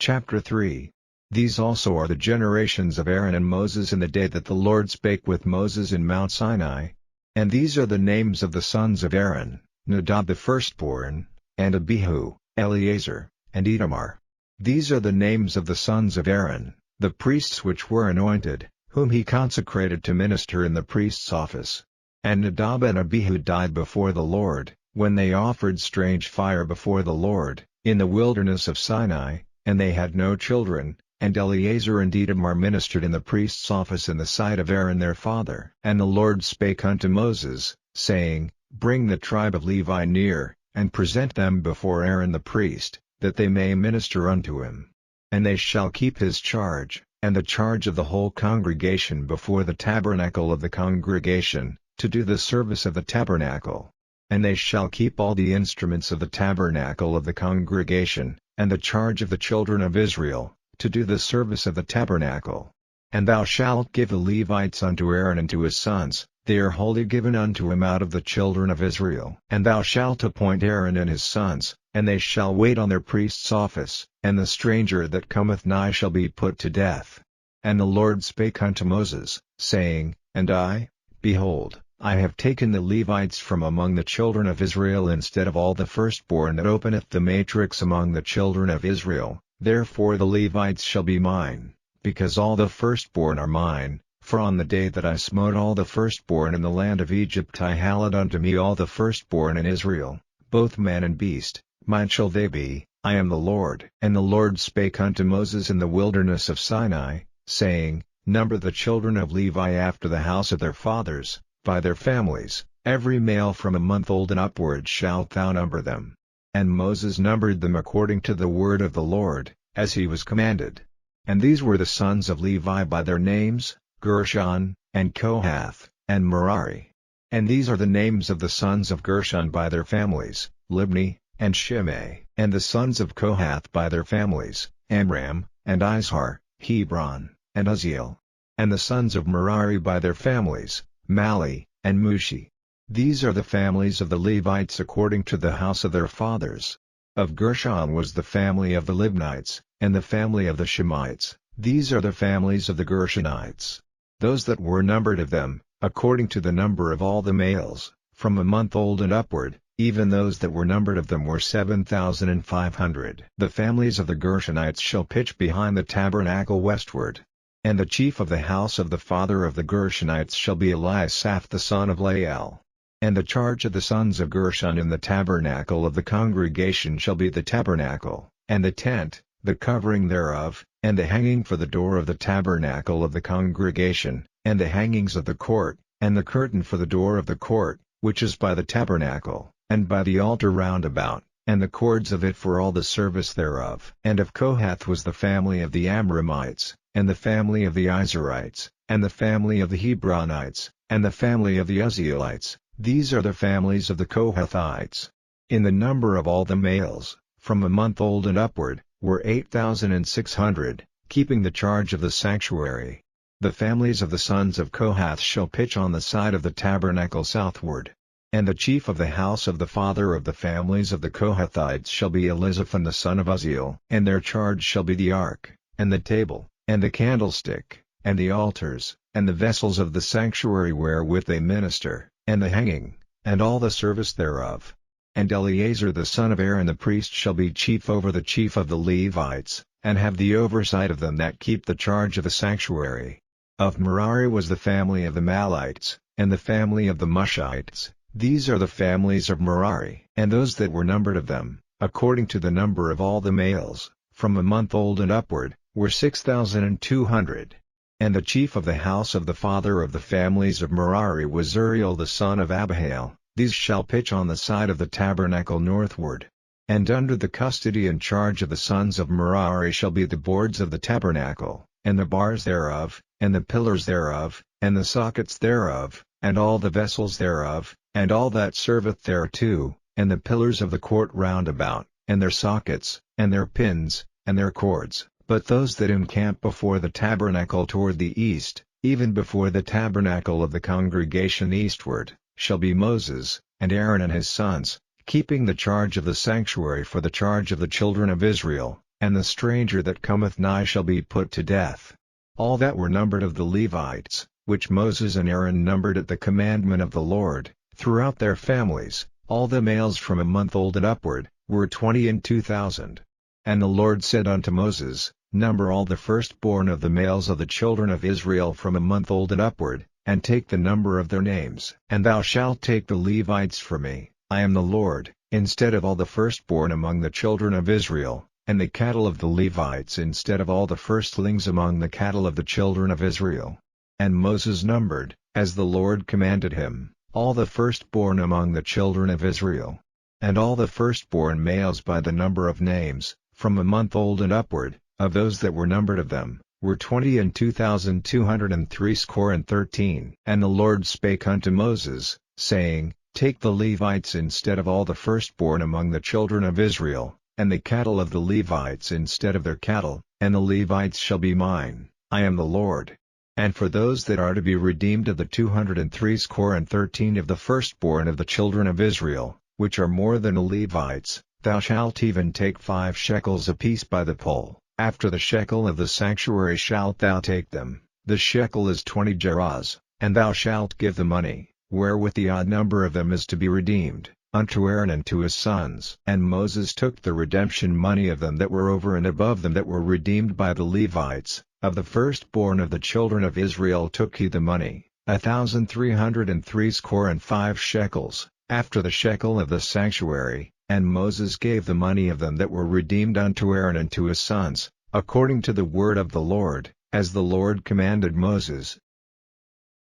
Chapter 3. These also are the generations of Aaron and Moses in the day that the Lord spake with Moses in Mount Sinai. And these are the names of the sons of Aaron, Nadab the firstborn, and Abihu, Eleazar, and Itamar. These are the names of the sons of Aaron, the priests which were anointed, whom he consecrated to minister in the priest's office. And Nadab and Abihu died before the Lord, when they offered strange fire before the Lord, in the wilderness of Sinai, and they had no children. And Eleazar and Itamar ministered in the priest's office in the sight of Aaron their father. And the Lord spake unto Moses, saying, Bring the tribe of Levi near, and present them before Aaron the priest, that they may minister unto him. And they shall keep his charge, and the charge of the whole congregation before the tabernacle of the congregation, to do the service of the tabernacle. And they shall keep all the instruments of the tabernacle of the congregation, and the charge of the children of Israel, to do the service of the tabernacle. And thou shalt give the Levites unto Aaron and to his sons, they are wholly given unto him out of the children of Israel. And thou shalt appoint Aaron and his sons, and they shall wait on their priest's office, and the stranger that cometh nigh shall be put to death. And the Lord spake unto Moses, saying, And I, behold, I have taken the Levites from among the children of Israel instead of all the firstborn that openeth the matrix among the children of Israel. Therefore the Levites shall be mine, because all the firstborn are mine, for on the day that I smote all the firstborn in the land of Egypt I hallowed unto me all the firstborn in Israel, both man and beast, mine shall they be, I am the Lord. And the Lord spake unto Moses in the wilderness of Sinai, saying, Number the children of Levi after the house of their fathers, by their families, every male from a month old and upward shalt thou number them. And Moses numbered them according to the word of the Lord, as he was commanded. And these were the sons of Levi by their names, Gershon, and Kohath, and Merari. And these are the names of the sons of Gershon by their families, Libni, and Shimei. And the sons of Kohath by their families, Amram, and Izhar, Hebron, and Uzziel. And the sons of Merari by their families, Mali, and Mushi. These are the families of the Levites according to the house of their fathers. Of Gershon was the family of the Libnites, and the family of the Shemites. These are the families of the Gershonites. Those that were numbered of them, according to the number of all the males, from a month old and upward, even those that were numbered of them were 7,500. The families of the Gershonites shall pitch behind the tabernacle westward. And the chief of the house of the father of the Gershonites shall be Eliasaph the son of Lael. And the charge of the sons of Gershon in the tabernacle of the congregation shall be the tabernacle, and the tent, the covering thereof, and the hanging for the door of the tabernacle of the congregation, and the hangings of the court, and the curtain for the door of the court, which is by the tabernacle, and by the altar round about, and the cords of it for all the service thereof. And of Kohath was the family of the Amramites, and the family of the Izharites, and the family of the Hebronites, and the family of the Uzzielites. These are the families of the Kohathites. In the number of all the males, from a month old and upward, were 8,600, keeping the charge of the sanctuary. The families of the sons of Kohath shall pitch on the side of the tabernacle southward. And the chief of the house of the father of the families of the Kohathites shall be Elizaphan the son of Uzziel. And their charge shall be the ark, and the table, and the candlestick, and the altars, and the vessels of the sanctuary wherewith they minister, and the hanging, and all the service thereof. And Eleazar the son of Aaron the priest shall be chief over the chief of the Levites, and have the oversight of them that keep the charge of the sanctuary. Of Merari was the family of the Malites, and the family of the Mushites. These are the families of Merari. And those that were numbered of them, according to the number of all the males, from a month old and upward, were 6,200. And the chief of the house of the father of the families of Merari was Uriel the son of Abihail. These shall pitch on the side of the tabernacle northward. And under the custody and charge of the sons of Merari shall be the boards of the tabernacle, and the bars thereof, and the pillars thereof, and the sockets thereof, and all the vessels thereof, and all that serveth thereto, and the pillars of the court round about, and their sockets, and their pins, and their cords. But those that encamp before the tabernacle toward the east, even before the tabernacle of the congregation eastward, shall be Moses, and Aaron and his sons, keeping the charge of the sanctuary for the charge of the children of Israel, and the stranger that cometh nigh shall be put to death. All that were numbered of the Levites, which Moses and Aaron numbered at the commandment of the Lord, throughout their families, all the males from a month old and upward, were 22,000. And the Lord said unto Moses, Number all the firstborn of the males of the children of Israel from a month old and upward, and take the number of their names. And thou shalt take the Levites for me, I am the Lord, instead of all the firstborn among the children of Israel, and the cattle of the Levites instead of all the firstlings among the cattle of the children of Israel. And Moses numbered, as the Lord commanded him, all the firstborn among the children of Israel. And all the firstborn males by the number of names, from a month old and upward, of those that were numbered of them, were 22,213. And the Lord spake unto Moses, saying, Take the Levites instead of all the firstborn among the children of Israel, and the cattle of the Levites instead of their cattle, and the Levites shall be mine, I am the Lord. And for those that are to be redeemed of the 213 of the firstborn of the children of Israel, which are more than the Levites, thou shalt even take 5 shekels apiece by the poll. After the shekel of the sanctuary shalt thou take them, the shekel is 20 gerahs, and thou shalt give the money, wherewith the odd number of them is to be redeemed, unto Aaron and to his sons. And Moses took the redemption money of them that were over and above them that were redeemed by the Levites, of the firstborn of the children of Israel took he the money, 1,365 shekels, after the shekel of the sanctuary. And Moses gave the money of them that were redeemed unto Aaron and to his sons, according to the word of the Lord, as the Lord commanded Moses.